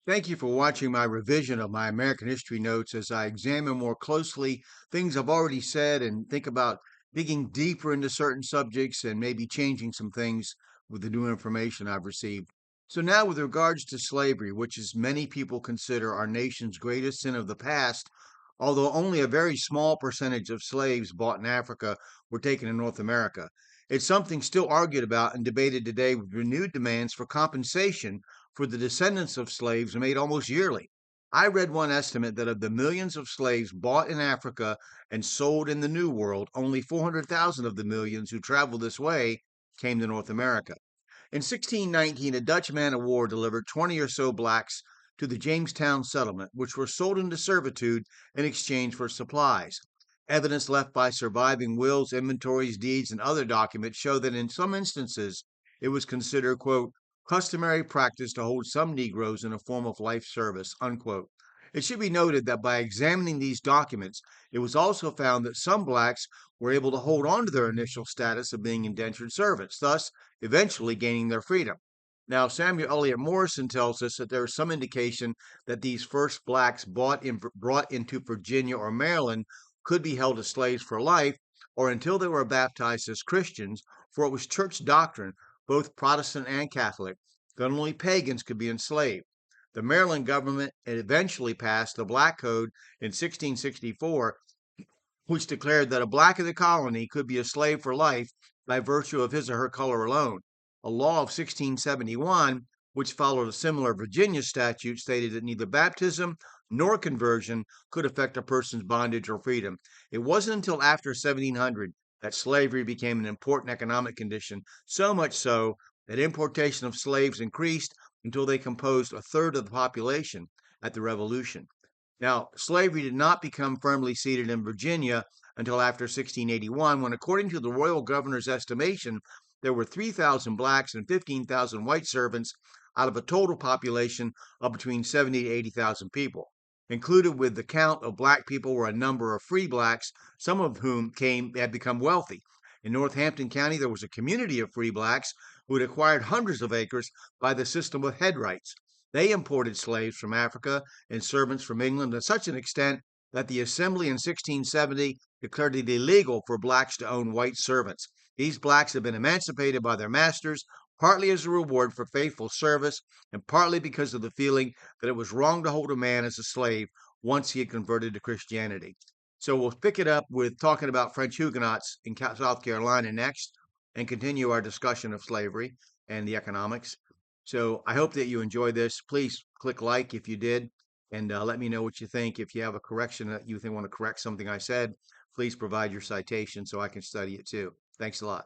Thank you for watching my revision of my American history notes as I examine more closely things I've already said and think about digging deeper into certain subjects and maybe changing some things with the new information I've received. So, now with regards to slavery, which is many people consider our nation's greatest sin of the past, although only a very small percentage of slaves bought in Africa were taken in North America, it's something still argued about and debated today with renewed demands for compensation for the descendants of slaves made almost yearly. I read one estimate that of the millions of slaves bought in Africa and sold in the New World, only 400,000 of the millions who traveled this way came to North America. In 1619, a Dutch man of war delivered 20 or so blacks to the Jamestown settlement, which were sold into servitude in exchange for supplies. Evidence left by surviving wills, inventories, deeds, and other documents show that in some instances it was considered, quote, customary practice to hold some Negroes in a form of life service, unquote. It should be noted that by examining these documents, it was also found that some blacks were able to hold on to their initial status of being indentured servants, thus eventually gaining their freedom. Now, Samuel Eliot Morison tells us that there is some indication that these first blacks brought into Virginia or Maryland could be held as slaves for life or until they were baptized as Christians, for it was church doctrine, both Protestant and Catholic, that only pagans could be enslaved. The Maryland government eventually passed the Black Code in 1664, which declared that a black in the colony could be a slave for life by virtue of his or her color alone. A law of 1671, which followed a similar Virginia statute, stated that neither baptism nor conversion could affect a person's bondage or freedom. It wasn't until after 1700 that slavery became an important economic condition, so much so that importation of slaves increased until they composed a third of the population at the Revolution. Now, slavery did not become firmly seated in Virginia until after 1681, when, according to the royal governor's estimation, there were 3,000 blacks and 15,000 white servants out of a total population of between 70 to 80,000 people. Included with the count of black people were a number of free blacks, some of whom had become wealthy. In Northampton County, there was a community of free blacks who had acquired hundreds of acres by the system of head rights. They imported slaves from Africa and servants from England to such an extent that the Assembly in 1670 declared it illegal for blacks to own white servants. These blacks had been emancipated by their masters, partly as a reward for faithful service, and partly because of the feeling that it was wrong to hold a man as a slave once he had converted to Christianity. So we'll pick it up with talking about French Huguenots in South Carolina next and continue our discussion of slavery and the economics. So I hope that you enjoy this. Please click like if you did, and let me know what you think. If you have a correction that you think want to correct something I said, please provide your citation so I can study it too. Thanks a lot.